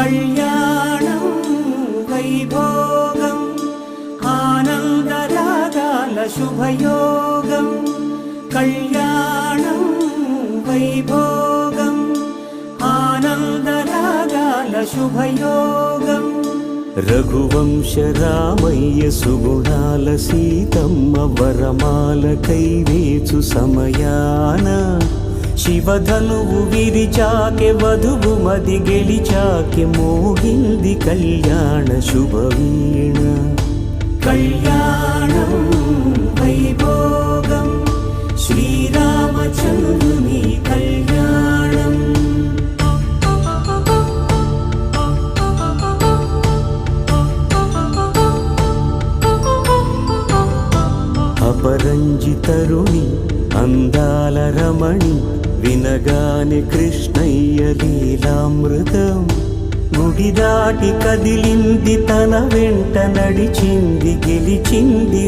కళ్యాణం వైభోగం ఆనందరాగాల శుభయోగం కళ్యాణం వైభోగం ఆనందరాగాల శుభయోగం రఘువంశ రామయ్య సుగుణాల సీతమ్మ వరమాల కైవేచు సమయాన శివధనువు విరిచాకె వధువు మది గెలిచాకె మోగింది కళ్యాణ శుభవీణ కళ్యాణం వైభోగం శ్రీరామచంద్రుని కళ్యాణం అపరంజి తరుణి అందాల రమణి వినగానే కృష్ణయ్య లీలామృతం గుడి దాటి కదిలింది తన వెంట నడిచింది గెలిచింది